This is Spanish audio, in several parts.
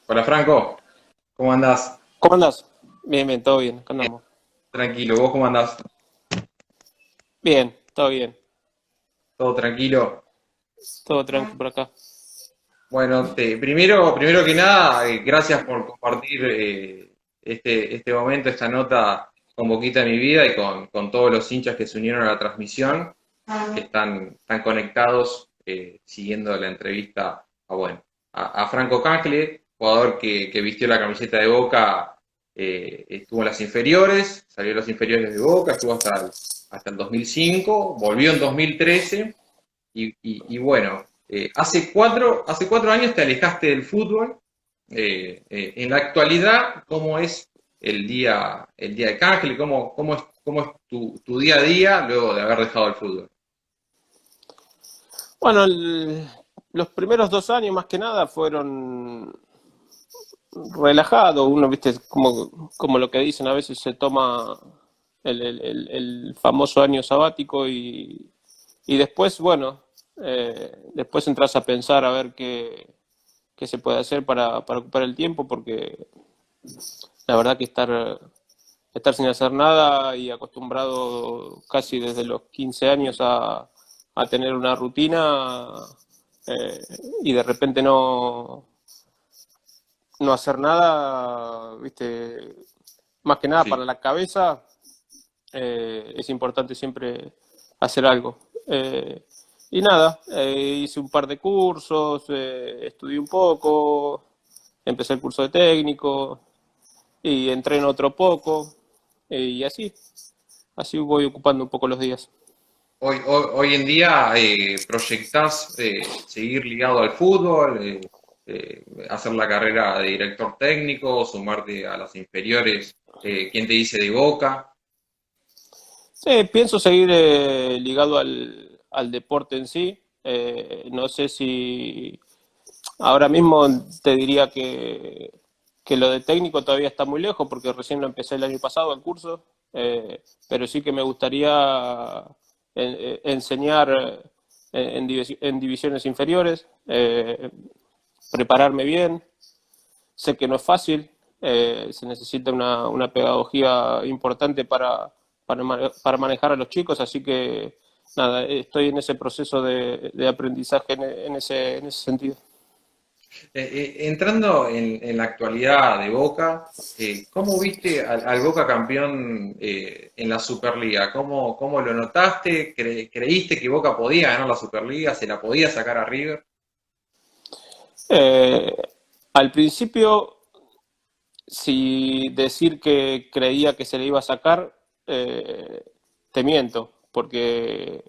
Hola Franco, ¿cómo andás? ¿Cómo andás? Bien, bien, todo bien, acá andamos. Tranquilo, ¿vos cómo andás? Bien, todo bien, ¿Todo tranquilo? todo tranqui por acá. Bueno, primero que nada, gracias por compartir este momento, esta nota con Boquita de mi vida y con todos los hinchas que se unieron a la transmisión, que están conectados siguiendo la entrevista a Franco Cangle, jugador que vistió la camiseta de Boca, estuvo en las inferiores, salió de las inferiores de Boca, estuvo hasta el 2005, volvió en 2013 y bueno, hace cuatro años te alejaste del fútbol. En la actualidad, ¿cómo es el día de Cangle? ¿Cómo es tu día a día luego de haber dejado el fútbol? Bueno, los primeros 2 años más que nada fueron relajados. Uno, viste, como lo que dicen, a veces se toma el famoso año sabático y después, bueno, después entras a pensar a ver qué se puede hacer para ocupar el tiempo, porque la verdad que estar sin hacer nada y acostumbrado casi desde los 15 años a tener una rutina, eh, y de repente no hacer nada, viste, más que nada Sí. para la cabeza, es importante siempre hacer algo. Y nada, hice un par de cursos, estudié un poco, empecé el curso de técnico y entreno otro poco, y así voy ocupando un poco los días. Hoy en día proyectás seguir ligado al fútbol, hacer la carrera de director técnico, sumarte a las inferiores, ¿quién te dice de Boca? Sí, pienso seguir ligado al deporte en sí. No sé si ahora mismo te diría que lo de técnico todavía está muy lejos porque recién lo empecé el año pasado el curso, pero sí que me gustaría enseñar en divisiones inferiores, prepararme bien. Sé que no es fácil, se necesita una pedagogía importante para manejar a los chicos, así que nada, estoy en ese proceso de aprendizaje en ese sentido. Entrando en la actualidad de Boca, ¿cómo viste al Boca campeón en la Superliga? ¿Cómo lo notaste? ¿Creíste que Boca podía ganar la Superliga? ¿Se la podía sacar a River? Eh, Al principio, si decir que creía que se le iba a sacar, te miento, porque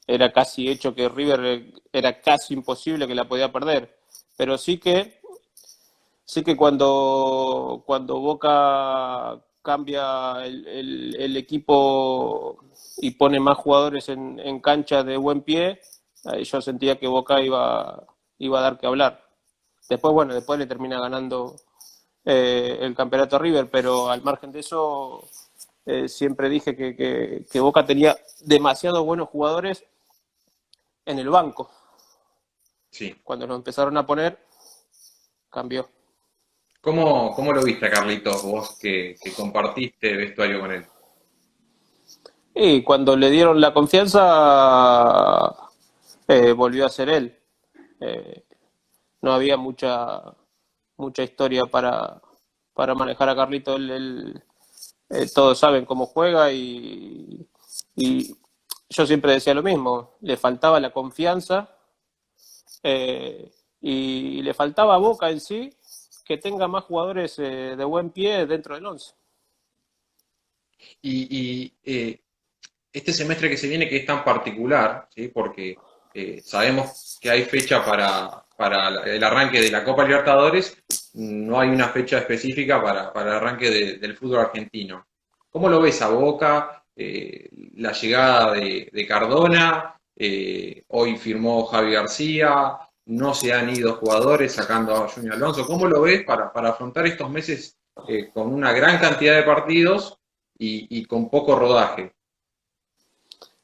era casi hecho que River era casi imposible que la podía perder. Pero sí que cuando Boca cambia el equipo y pone más jugadores en cancha de buen pie, yo sentía que Boca iba a dar que hablar. Después, bueno, después le termina ganando el campeonato a River, pero al margen de eso, siempre dije que Boca tenía demasiados buenos jugadores en el banco. Sí. Cuando lo empezaron a poner, cambió. ¿Cómo lo viste a Carlitos, vos que compartiste vestuario con él? Y cuando le dieron la confianza, volvió a ser él. Eh, no había mucha historia para manejar a Carlito. Todos saben cómo juega y yo siempre decía lo mismo. Le faltaba la confianza, y le faltaba a Boca en sí que tenga más jugadores de buen pie dentro del once. Y este semestre que se viene que es tan particular, ¿sí? Porque sabemos que hay fecha para el arranque de la Copa Libertadores, no hay una fecha específica para el arranque del fútbol argentino. ¿Cómo lo ves a Boca? La llegada de Cardona, hoy firmó Javi García, no se han ido jugadores sacando a Junior Alonso. ¿Cómo lo ves para afrontar estos meses con una gran cantidad de partidos y con poco rodaje?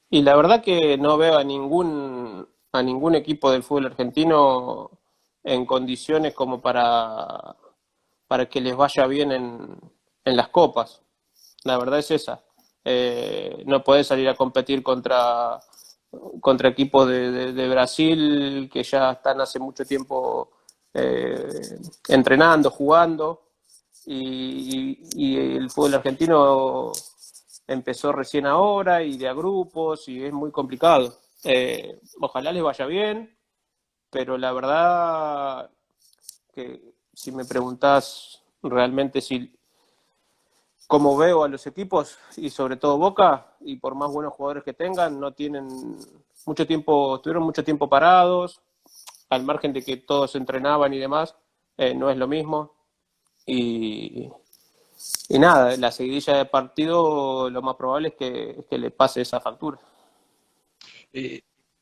Y la verdad que no veo a ningún equipo del fútbol argentino en condiciones como para que les vaya bien en las copas. La verdad es esa. No podés salir a competir contra equipos de Brasil que ya están hace mucho tiempo entrenando, jugando, y el fútbol argentino empezó recién ahora y de a grupos y es muy complicado. Ojalá les vaya bien, pero la verdad que si me preguntás realmente si cómo veo a los equipos y sobre todo Boca, y por más buenos jugadores que tengan, no tienen mucho tiempo, estuvieron mucho tiempo parados, al margen de que todos entrenaban y demás, no es lo mismo. Y, y nada, la seguidilla de partido lo más probable es que le pase esa factura. Eh,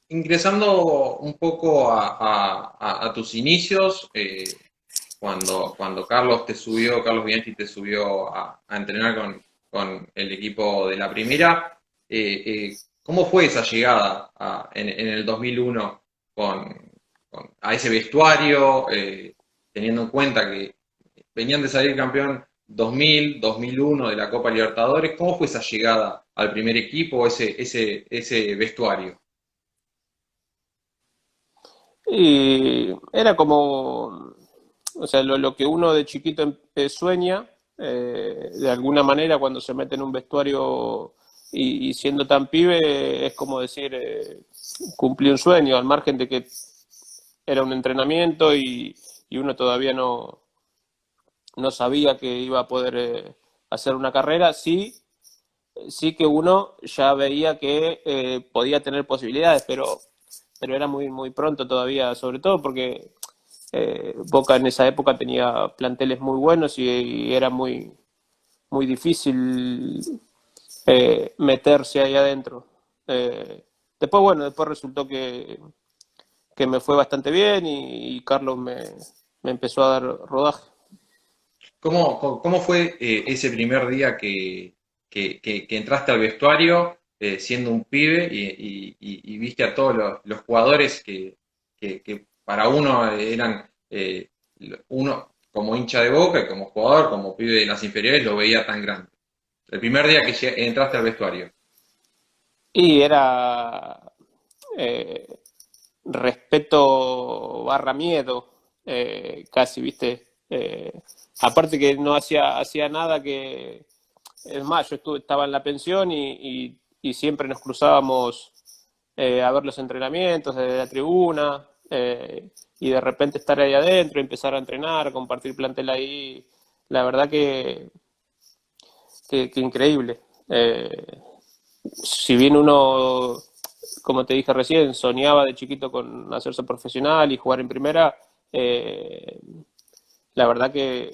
Ingresando un poco a tus inicios, cuando Carlos Bianchi te subió a entrenar con el equipo de la primera, ¿cómo fue esa llegada en el 2001 a ese vestuario, teniendo en cuenta que venían de salir campeón 2000, 2001 de la Copa Libertadores? ¿Cómo fue esa llegada al primer equipo, ese vestuario? Y era como, o sea, lo que uno de chiquito sueña, de alguna manera cuando se mete en un vestuario y siendo tan pibe, es como decir, cumplí un sueño, al margen de que era un entrenamiento y uno todavía no sabía que iba a poder hacer una carrera, sí, sí que uno ya veía que podía tener posibilidades, pero era muy pronto todavía, sobre todo porque Boca en esa época tenía planteles muy buenos y era muy difícil meterse ahí adentro. Después, bueno, después resultó que me fue bastante bien y Carlos me empezó a dar rodaje. ¿Cómo fue ese primer día que entraste al vestuario siendo un pibe y viste a todos los jugadores que para uno eran, uno como hincha de Boca y como jugador, como pibe de las inferiores, lo veía tan grande? El primer día que entraste al vestuario. Y era eh, respeto barra miedo, casi, ¿viste? Aparte que no hacía nada que... Es más, estaba en la pensión y siempre nos cruzábamos a ver los entrenamientos desde la tribuna, y de repente estar ahí adentro, empezar a entrenar, compartir plantel ahí, la verdad que increíble. Si bien uno, como te dije recién, soñaba de chiquito con hacerse profesional y jugar en primera, eh, la verdad que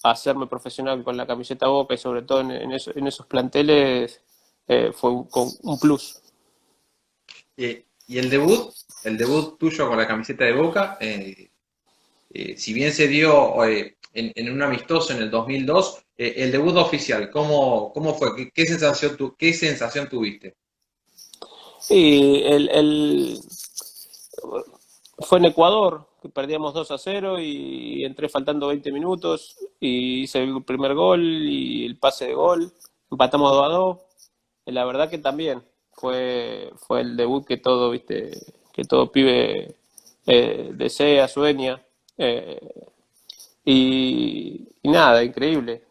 hacerme profesional con la camiseta Boca y sobre todo en esos planteles fue un plus. Y el debut tuyo con la camiseta de Boca, si bien se dio en un amistoso en el 2002, el debut oficial, ¿cómo fue? ¿Qué sensación tuviste? Y fue en Ecuador, que perdíamos 2-0 y entré faltando 20 minutos y hice el primer gol y el pase de gol, empatamos 2-2. La verdad que también fue el debut que todo, viste, que todo pibe desea, sueña. eh, y nada, increíble.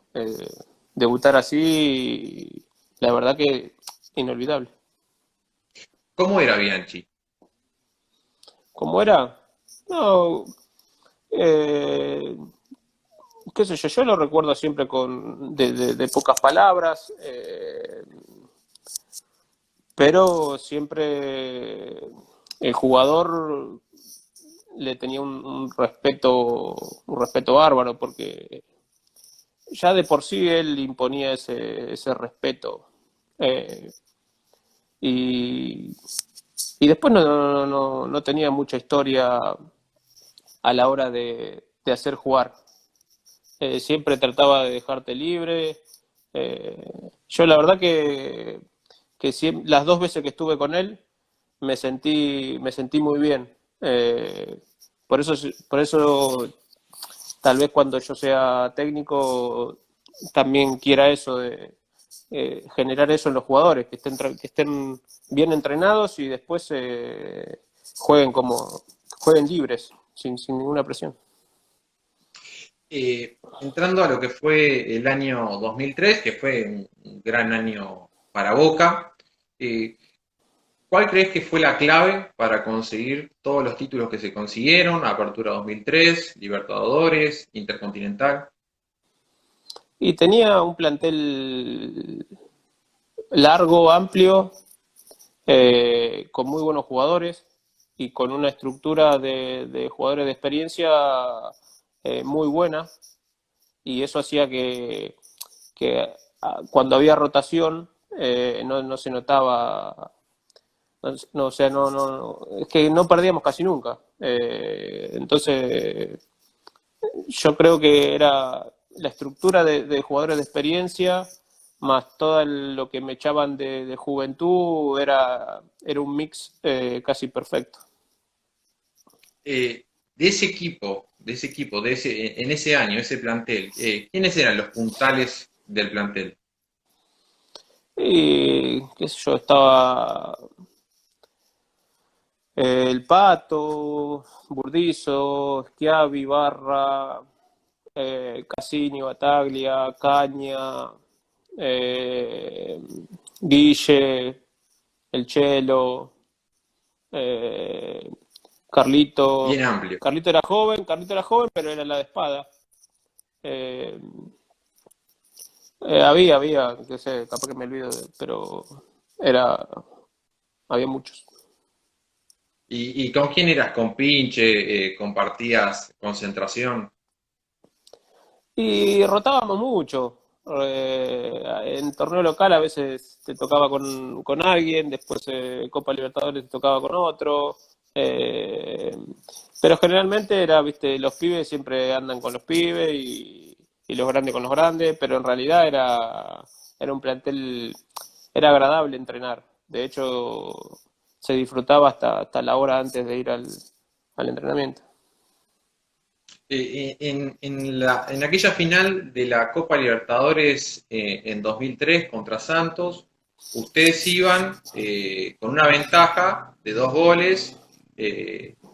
Debutar así, la verdad que inolvidable. ¿Cómo era Bianchi? ¿Cómo era? No, eh, qué sé yo lo recuerdo siempre de pocas palabras, pero siempre el jugador le tenía un respeto bárbaro, porque ya de por sí él imponía ese respeto. Eh, y, y después no tenía mucha historia a la hora de hacer jugar. Siempre trataba de dejarte libre. Yo la verdad que las dos veces que estuve con él me sentí muy bien. por eso tal vez cuando yo sea técnico también quiera eso de generar eso en los jugadores, que estén bien entrenados y después jueguen jueguen libres, sin ninguna presión. Entrando a lo que fue el año 2003, que fue un gran año para Boca, eh, ¿cuál crees que fue la clave para conseguir todos los títulos que se consiguieron? Apertura 2003, Libertadores, Intercontinental. Y tenía un plantel largo, amplio, con muy buenos jugadores y con una estructura de jugadores de experiencia muy buena, y eso hacía que cuando había rotación no se notaba, no, o sea, es que no perdíamos casi nunca. Entonces, yo creo que era la estructura de jugadores de experiencia, más todo lo que me echaban de juventud, era un mix casi perfecto. En ese año, ese plantel, ¿quiénes eran los puntales del plantel? Y qué sé yo, estaba el Pato, Burdizo, Schiavi, Barra, Cassini, Bataglia, Caña, eh, Guille, El Chelo, eh, Bien Carlito. amplio. Carlito era joven, pero era la de espada. Eh, había, qué sé, capaz que me olvido, pero era, había muchos. Y con quién eras? ¿Con Pinche? ¿Compartías concentración? Y rotábamos mucho. En torneo local a veces te tocaba con alguien, después Copa Libertadores te tocaba con otro. eh, pero generalmente era, viste, los pibes siempre andan con los pibes y los grandes con los grandes, pero en realidad era un plantel, era agradable entrenar. De hecho, se disfrutaba hasta la hora antes de ir al entrenamiento. En aquella final de la Copa Libertadores en 2003 contra Santos, ustedes iban con una ventaja de 2 goles,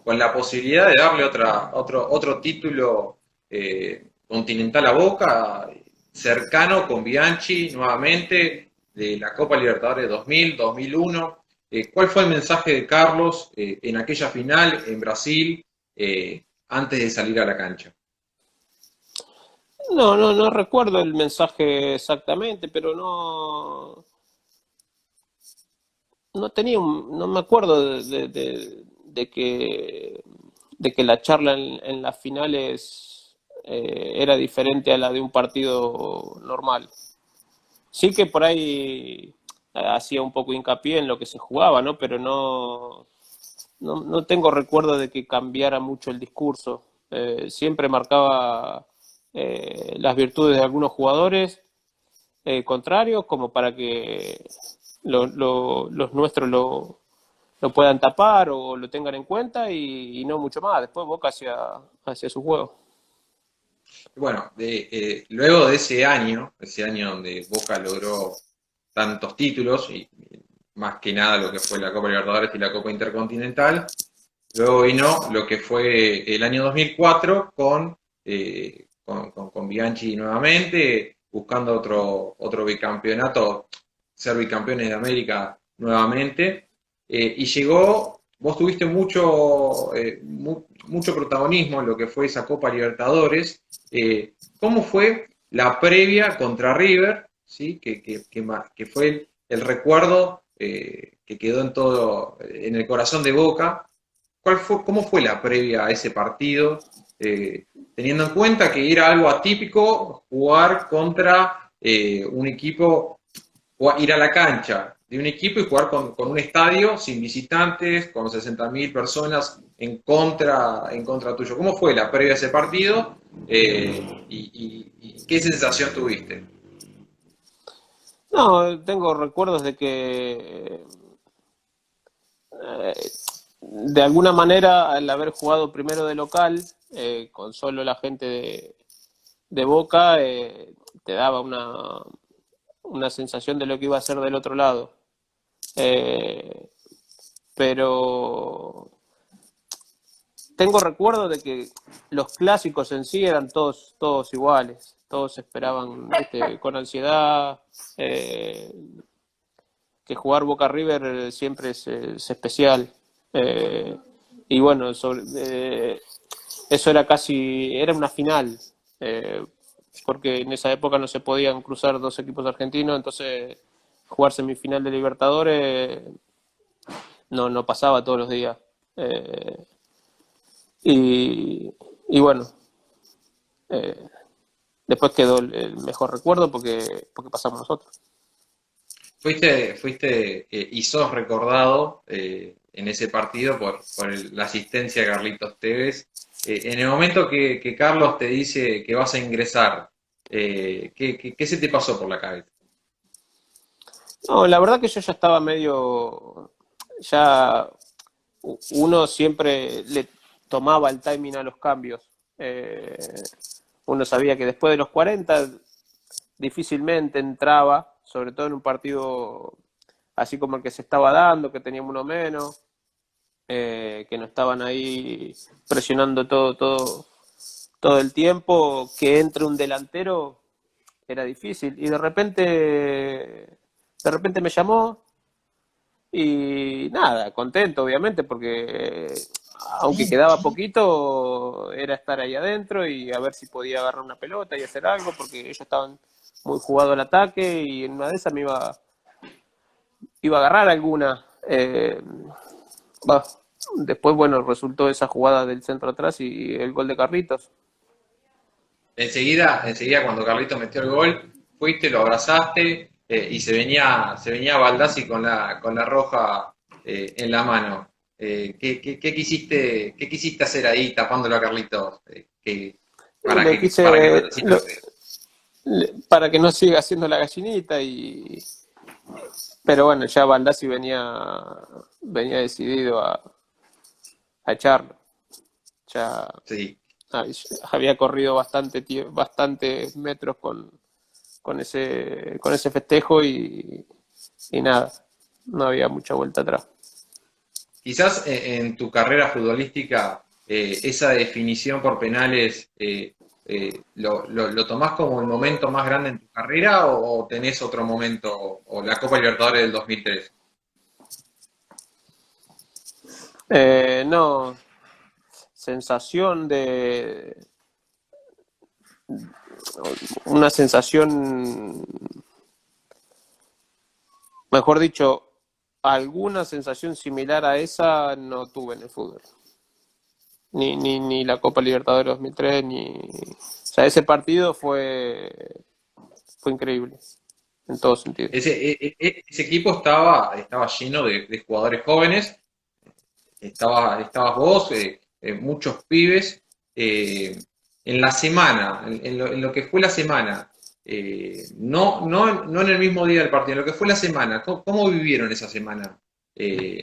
con la posibilidad de darle otro título continental a Boca, cercano con Bianchi nuevamente de la Copa Libertadores 2000, 2001. ¿Cuál fue el mensaje de Carlos en aquella final en Brasil? Antes de salir a la cancha. No recuerdo el mensaje exactamente, pero no tenía no me acuerdo de que la charla en las finales era diferente a la de un partido normal. Sí que por ahí hacía un poco hincapié en lo que se jugaba, ¿no? Pero no tengo recuerdo de que cambiara mucho el discurso. Siempre marcaba las virtudes de algunos jugadores contrarios como para que los nuestros lo puedan tapar o lo tengan en cuenta y no mucho más. Después Boca hacia su juego. Bueno, luego de ese año donde Boca logró tantos títulos, y más que nada lo que fue la Copa Libertadores y la Copa Intercontinental, luego vino lo que fue el año 2004 con Bianchi nuevamente, buscando otro bicampeonato, ser bicampeones de América nuevamente. Y llegó, vos tuviste mucho protagonismo en lo que fue esa Copa Libertadores. ¿Cómo fue la previa contra River? ¿Sí? Que fue el recuerdo que quedó en el corazón de Boca. ¿Cómo fue la previa a ese partido? Teniendo en cuenta que era algo atípico jugar contra un equipo, ir a la cancha de un equipo y jugar con un estadio sin visitantes, con 60.000 personas en contra tuyo. ¿Cómo fue la previa a ese partido? ¿Y qué sensación tuviste? No, tengo recuerdos de que eh, de alguna manera, al haber jugado primero de local, con solo la gente de Boca, te daba una sensación de lo que iba a ser del otro lado. Eh, pero tengo recuerdo de que los clásicos en sí eran todos iguales, todos esperaban, ¿viste? Con ansiedad, eh, que jugar Boca River siempre es especial. Eh, y bueno, eso era una final, eh, porque en esa época no se podían cruzar dos equipos argentinos, entonces jugar semifinal de Libertadores no pasaba todos los días. Eh, y, y bueno, eh, después quedó el mejor recuerdo porque pasamos nosotros. Fuiste y sos recordado en ese partido por la asistencia de Carlitos Tevez. En el momento que Carlos te dice que vas a ingresar, ¿qué se te pasó por la cabeza? No, la verdad que yo ya estaba ya uno siempre le tomaba el timing a los cambios. Eh, Uno sabía que después de los 40 difícilmente entraba, sobre todo en un partido así como el que se estaba dando, que teníamos uno menos, que no estaban ahí presionando todo el tiempo, que entre un delantero era difícil. Y de repente me llamó y nada, contento obviamente, porque aunque quedaba poquito, era estar ahí adentro y a ver si podía agarrar una pelota y hacer algo, porque ellos estaban muy jugados al ataque y en una de esas iba a agarrar alguna. Va, Después, bueno, resultó esa jugada del centro atrás y el gol de Carlitos. Enseguida cuando Carlitos metió el gol, fuiste, lo abrazaste y se venía Baldassi con la roja en la mano. ¿Qué quisiste hacer ahí tapándolo a Carlitos? Y Para que Baldassi no para que no siga haciendo la gallinita pero bueno, ya Baldassi venía decidido a echarlo. Ya sí. había corrido bastantes metros con ese festejo y nada, no había mucha vuelta atrás. Quizás en tu carrera futbolística esa definición por penales lo tomás como el momento más grande en tu carrera o tenés otro momento o la Copa Libertadores del 2003. No, sensación una sensación, mejor dicho, alguna sensación similar a esa no tuve en el fútbol. Ni la Copa Libertadores 2003, O sea, ese partido fue increíble, en todo sentido. Ese equipo estaba lleno de jugadores jóvenes, estabas vos, muchos pibes. eh, en la semana, en lo que fue la semana, no en el mismo día del partido, en lo que fue la semana, ¿cómo vivieron esa semana?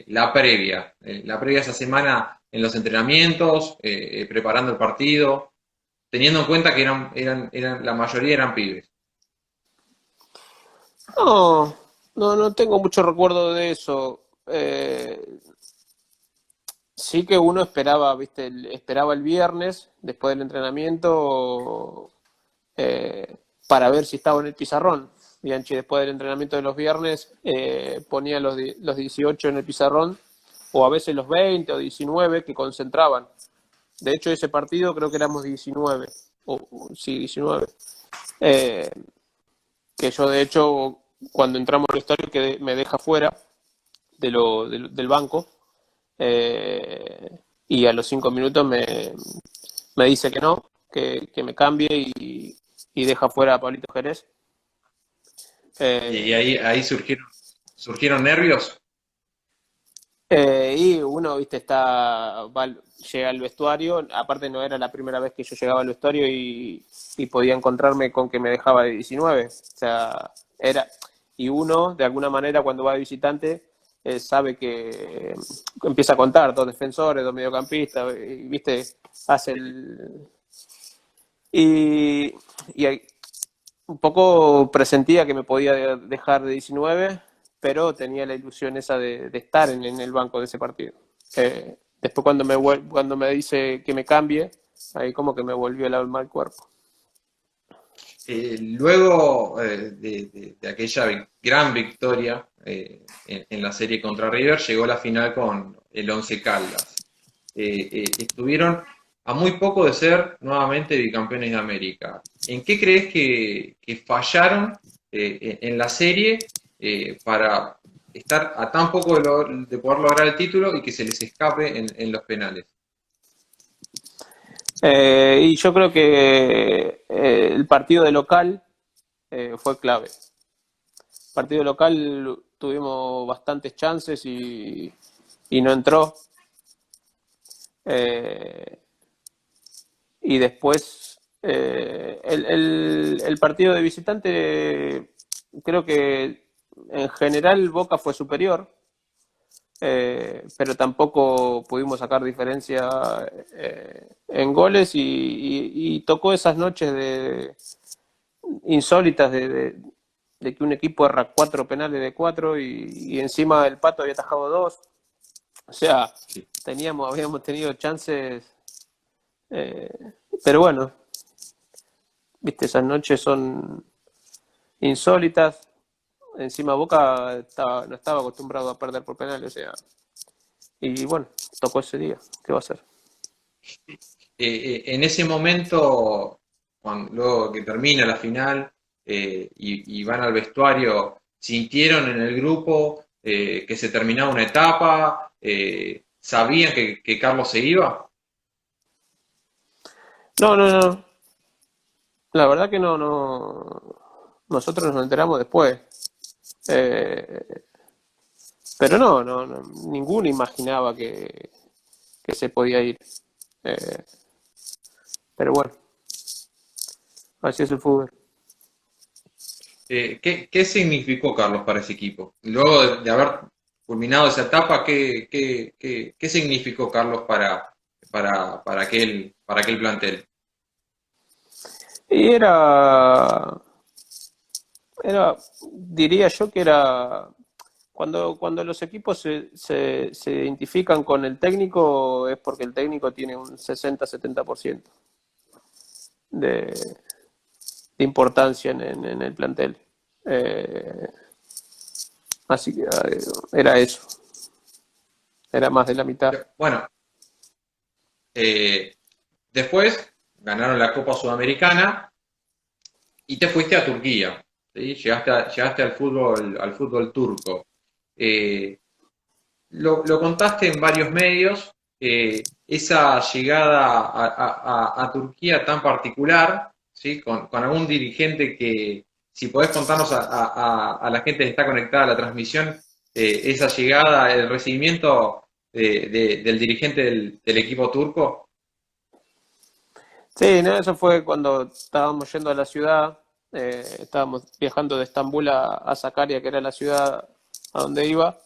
La previa a esa semana en los entrenamientos, preparando el partido, teniendo en cuenta que la mayoría eran pibes. No, no tengo mucho recuerdo de eso. Sí que uno esperaba, viste, esperaba el viernes, después del entrenamiento, para ver si estaba en el pizarrón. Bianchi, después del entrenamiento de los viernes, ponía los 18 en el pizarrón, o a veces los 20 o 19 que concentraban. De hecho, ese partido creo que éramos 19, sí, 19. Eh, que yo, de hecho, cuando entramos al estadio, me deja fuera del banco, y a los 5 minutos me dice que no, que me cambie y deja fuera a Pablito Jerez. Y Eh, ahí surgieron nervios. y uno, viste, llega al vestuario, aparte no era la primera vez que yo llegaba al vestuario y podía encontrarme con que me dejaba de 19. O sea, y uno, de alguna manera, cuando va de visitante, sabe que empieza a contar dos defensores, dos mediocampistas, y, viste, hace el... Y, y un poco presentía que me podía dejar de 19, pero tenía la ilusión esa de estar en el banco de ese partido. Después cuando me dice que me cambie, ahí como que me volvió el alma al cuerpo. Luego de aquella gran victoria en la serie contra River, llegó la final con el Once Caldas. Estuvieron a muy poco de ser nuevamente bicampeones de América. ¿En qué crees que fallaron en la serie para estar a tan poco de poder lograr el título y que se les escape en los penales? Y yo creo que el partido de local fue clave. Partido local tuvimos bastantes chances y no entró. Eh, y después el partido de visitante, creo que en general Boca fue superior, pero tampoco pudimos sacar diferencia en goles y tocó esas noches insólitas de que un equipo erra cuatro penales de cuatro y encima el Pato había atajado dos. O sea, Sí. habíamos tenido chances, eh, pero bueno, viste, esas noches son insólitas. Encima Boca no estaba acostumbrado a perder por penales, o sea, y bueno, tocó ese día, ¿qué va a hacer? En ese momento, luego que termina la final y van al vestuario, ¿sintieron en el grupo que se terminaba una etapa? ¿Sabían que Carlos se iba? No, no, no, la verdad que nosotros nos enteramos después. Eh, pero no, ninguno imaginaba que se podía ir. Eh, pero bueno, así es el fútbol. ¿Qué significó Carlos para ese equipo? Luego de haber culminado esa etapa, ¿qué significó Carlos para aquel plantel? Y diría yo que era, cuando los equipos se identifican con el técnico es porque el técnico tiene un 60-70% de, de importancia en el plantel. Eh, Así que era eso, era más de la mitad. Bueno, eh, después ganaron la Copa Sudamericana y te fuiste a Turquía, ¿sí? Llegaste al fútbol turco. Eh, lo contaste en varios medios, esa llegada a Turquía tan particular, ¿sí? Con algún dirigente que, si podés contarnos a la gente que está conectada a la transmisión, esa llegada, el recibimiento del dirigente del equipo turco. Sí, no, eso fue cuando estábamos yendo a la ciudad, estábamos viajando de Estambul a Sakarya, que era la ciudad a donde iba,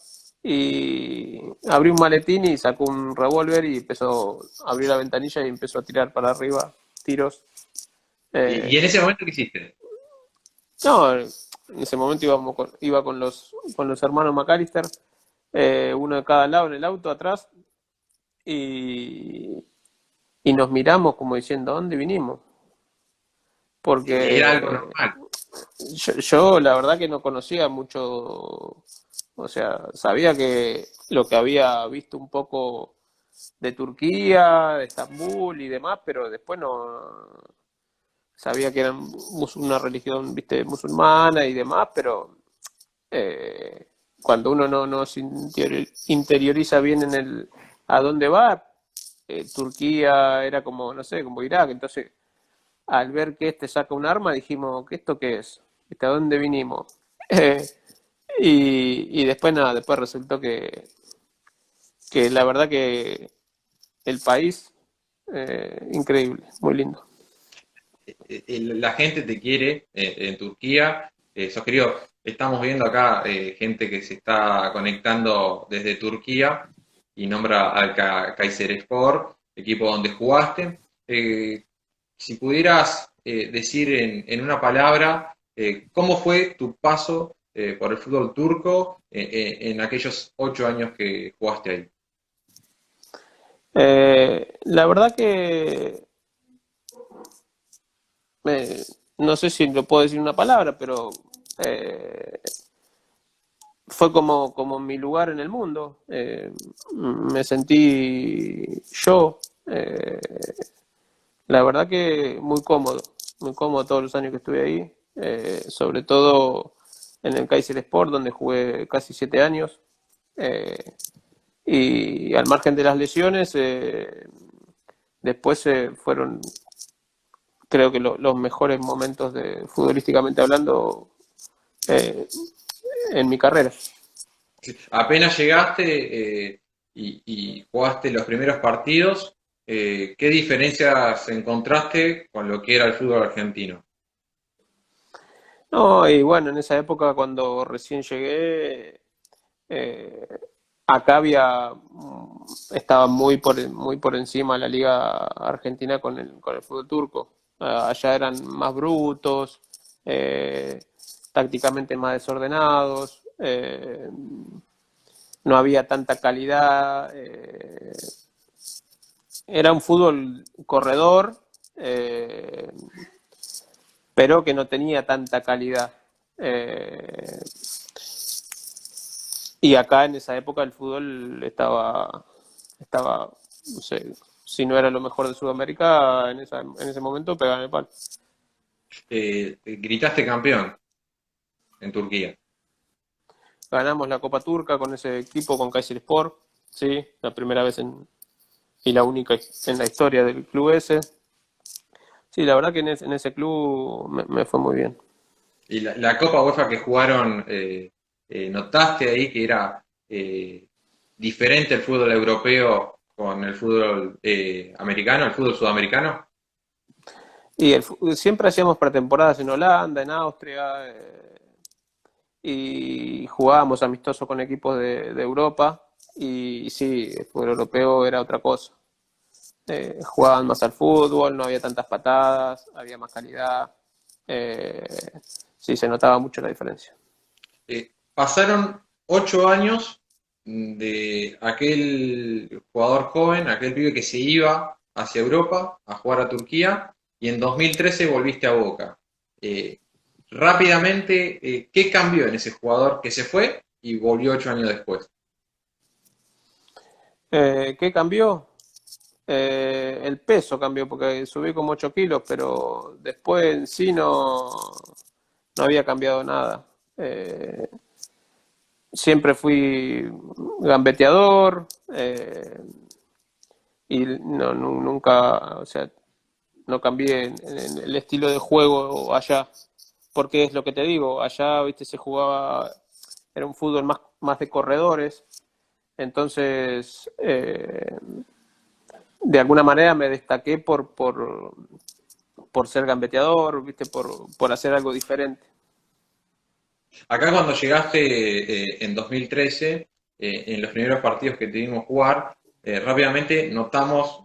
y abrí un maletín y sacó un revólver y empezó a abrir la ventanilla y empezó a tirar para arriba tiros. Y en Eh, ese momento, ¿qué hiciste? no, en ese momento iba con los hermanos McAllister, uno de cada lado en el auto atrás, y, y nos miramos como diciendo, ¿a dónde vinimos? Era algo Porque normal. yo la verdad que no conocía mucho, o sea, sabía que lo que había visto un poco de Turquía, de Estambul y demás, pero después no sabía que eran una religión, viste, musulmana y demás, pero eh, cuando uno no se interioriza bien en el a dónde va, Turquía era como, no sé, como Irak, entonces al ver que este saca un arma dijimos, ¿qué esto qué es? ¿A dónde vinimos? Eh, y después nada, después resultó que la verdad que el país, increíble, muy lindo. La gente te quiere en Turquía, sos querido. estamos viendo acá gente que se está conectando desde Turquía y nombra al Kayserispor, equipo donde jugaste. Si pudieras decir en una palabra, ¿cómo fue tu paso por el fútbol turco en aquellos 8 años que jugaste ahí? La verdad que eh, no sé si lo puedo decir en una palabra, pero eh, fue como mi lugar en el mundo. Me sentí yo, eh, la verdad que muy cómodo todos los años que estuve ahí, sobre todo en el Kayserispor, donde jugué casi 7 años. Eh, y al margen de las lesiones, después fueron, creo que los mejores momentos de futbolísticamente hablando eh, en mi carrera. Apenas llegaste y jugaste los primeros partidos, ¿qué diferencias encontraste con lo que era el fútbol argentino? No, y bueno, en esa época cuando recién llegué, eh, acá estaba muy por encima la liga argentina con el fútbol turco. Allá eran más brutos, eh, tácticamente más desordenados, no había tanta calidad. Era un fútbol corredor, eh, pero que no tenía tanta calidad. Eh, y acá en esa época el fútbol estaba, no sé, si no era lo mejor de Sudamérica, en ese momento pegaban el palo. Gritaste campeón en Turquía. Ganamos la Copa Turca con ese equipo, con Kayserispor, sí, la primera vez y la única en la historia del club ese. Sí, la verdad que en ese club me fue muy bien. Y la Copa UEFA que jugaron, ¿notaste ahí que era diferente el fútbol europeo con el fútbol americano, el fútbol sudamericano? Y siempre hacíamos pretemporadas en Holanda, en Austria, y jugábamos amistosos con equipos de Europa. Y sí, el fútbol europeo era otra cosa. Jugaban más al fútbol, no había tantas patadas, había más calidad. Eh, sí, se notaba mucho la diferencia. Pasaron 8 años de aquel jugador joven, aquel pibe que se iba hacia Europa a jugar a Turquía y en 2013 volviste a Boca. Eh, Rápidamente, ¿qué cambió en ese jugador que se fue y volvió 8 años después? ¿Qué cambió? El peso cambió porque subí como 8 kilos, pero después en sí no había cambiado nada. Siempre fui gambeteador, y nunca, o sea, no cambié en el estilo de juego allá, porque es lo que te digo, allá, viste, se jugaba, era un fútbol más de corredores, entonces, de alguna manera me destaqué por ser gambeteador, viste, por hacer algo diferente. Acá cuando llegaste en 2013, en los primeros partidos que te vimos jugar, rápidamente notamos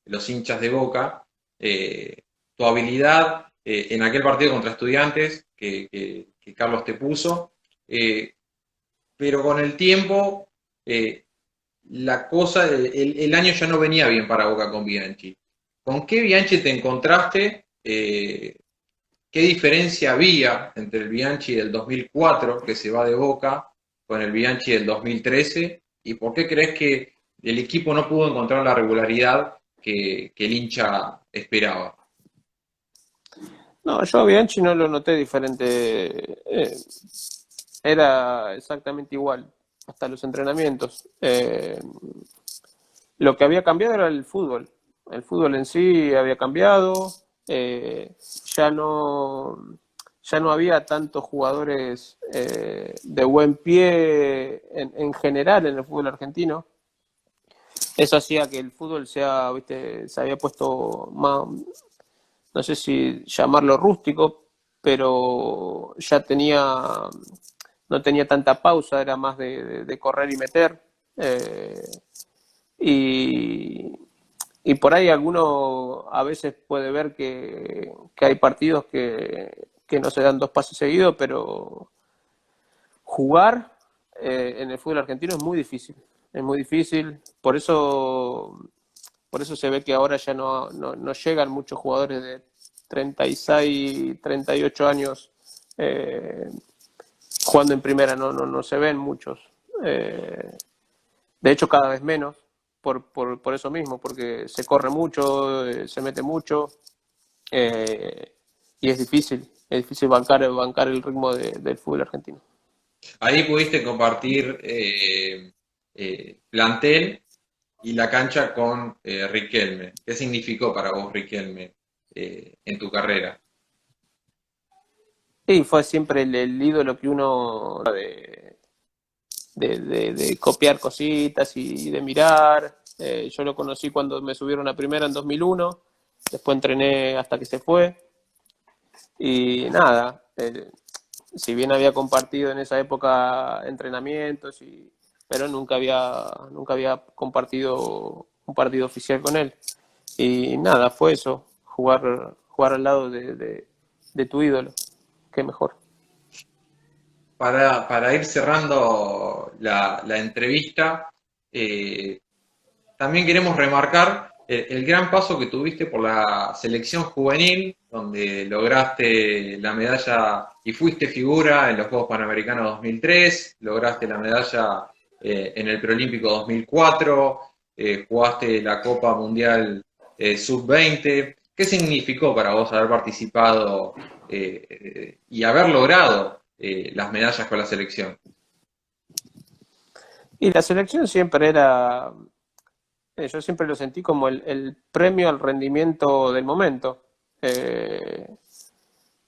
los hinchas de Boca, tu habilidad en aquel partido contra Estudiantes que Carlos te puso, eh, pero con el tiempo la cosa, el año ya no venía bien para Boca con Bianchi. ¿Con qué Bianchi te encontraste? ¿Qué diferencia había entre el Bianchi del 2004, que se va de Boca, con el Bianchi del 2013? ¿Y por qué crees que el equipo no pudo encontrar la regularidad que el hincha esperaba? No, yo a Bianchi no lo noté diferente, era exactamente igual, hasta los entrenamientos. Lo que había cambiado era el fútbol en sí había cambiado, eh, ya no, ya no había tantos jugadores de buen pie en general en el fútbol argentino. Eso hacía que el fútbol viste, se había puesto más, no sé si llamarlo rústico, pero ya no tenía tanta pausa, era más de correr y meter. Eh, y, y por ahí alguno a veces puede ver que hay partidos que no se dan dos pases seguidos, pero jugar en el fútbol argentino es muy difícil. Es muy difícil. Por eso se ve que ahora ya no llegan muchos jugadores de 36, 38 años eh, jugando en primera. No se ven muchos. Eh, de hecho, cada vez menos. Por eso mismo, porque se corre mucho, se mete mucho. eh, y es difícil bancar el ritmo del fútbol argentino. Ahí pudiste compartir plantel y la cancha con Riquelme. ¿Qué significó para vos Riquelme en tu carrera? Y fue siempre el ídolo que uno de copiar cositas y de mirar. Yo lo conocí cuando me subieron a primera en 2001, después entrené hasta que se fue y nada, si bien había compartido en esa época entrenamientos, pero nunca había compartido un partido oficial con él. Y nada, fue eso, jugar al lado de tu ídolo, qué mejor. Para ir cerrando la entrevista, eh, también queremos remarcar el gran paso que tuviste por la selección juvenil, donde lograste la medalla y fuiste figura en los Juegos Panamericanos 2003, lograste la medalla en el Preolímpico 2004, jugaste la Copa Mundial Sub-20. ¿Qué significó para vos haber participado y haber logrado las medallas con la selección? Y la selección siempre era, yo siempre lo sentí como el premio al rendimiento del momento. Eh,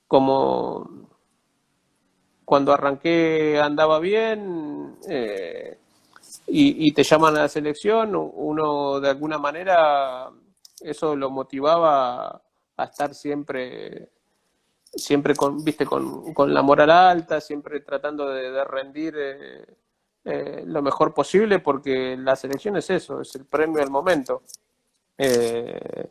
como cuando arranqué andaba bien y te llaman a la selección, uno de alguna manera eso lo motivaba a estar siempre viste, con la moral alta, siempre tratando de rendir lo mejor posible, porque la selección es eso, es el premio al momento. Eh,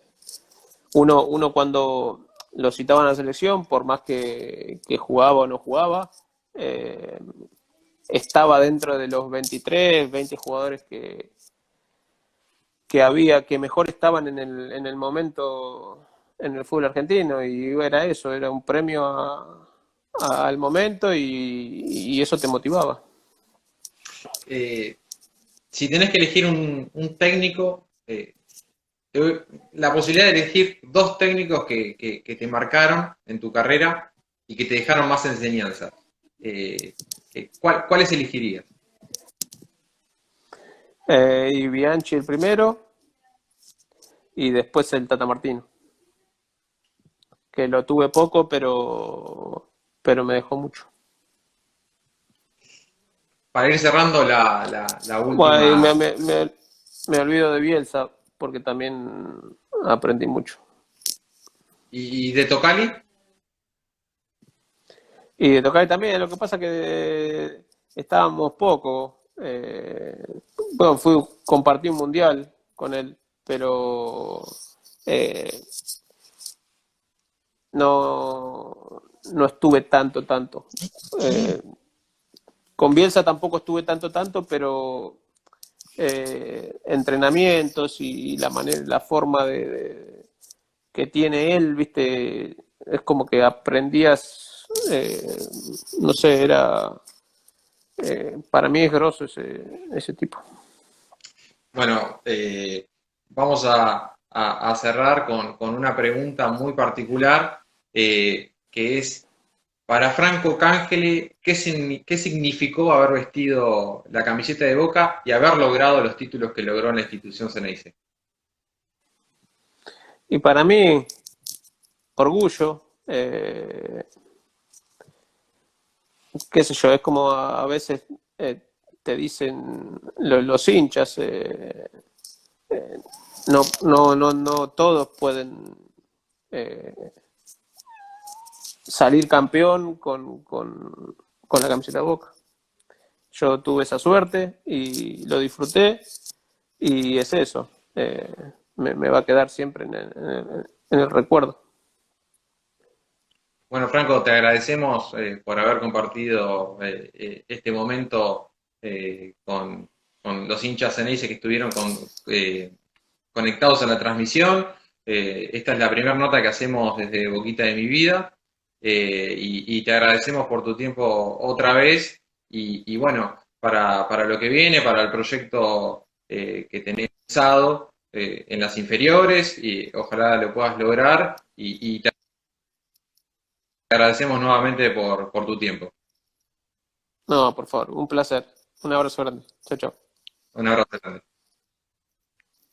uno cuando lo citaba en la selección, por más que jugaba o no jugaba, eh, estaba dentro de los 23, 20 jugadores que había, que mejor estaban en el momento en el fútbol argentino, y era eso, era un premio al momento y eso te motivaba. Eh, si tenés que elegir un técnico, la posibilidad de elegir dos técnicos que te marcaron en tu carrera y que te dejaron más enseñanzas, ¿cuáles elegirías? Y Bianchi el primero y después el Tata Martino, que lo tuve poco, pero me dejó mucho. Para ir cerrando la Bueno, y última, me olvido de Bielsa, porque también aprendí mucho. y de Tocali, Y de tocar también, lo que pasa que estábamos poco. Bueno, compartí un mundial con él, pero eh, no estuve tanto. Eh, con Bielsa tampoco estuve tanto, pero entrenamientos y la manera, la forma que tiene él, viste, es como que aprendías, no sé, para mí es grosso ese tipo. bueno, vamos a cerrar con una pregunta muy particular, que es, para Franco Cangeli, ¿qué significó haber vestido la camiseta de Boca y haber logrado los títulos que logró en la institución Ceneice? Y para mí, orgullo, qué sé yo, es como a veces te dicen los hinchas, no todos pueden eh, salir campeón con la camiseta de Boca. Yo tuve esa suerte y lo disfruté y es eso. Me va a quedar siempre en el recuerdo. Bueno, Franco, te agradecemos por haber compartido este momento con los hinchas Ceneice que estuvieron conectados a la transmisión. Esta es la primera nota que hacemos desde Boquita de mi vida y te agradecemos por tu tiempo otra vez y bueno, para lo que viene, para el proyecto que tenés pensado en las inferiores y ojalá lo puedas lograr y te agradecemos nuevamente por tu tiempo. No, por favor, un placer. Un abrazo grande. Chao, chao. Un abrazo grande.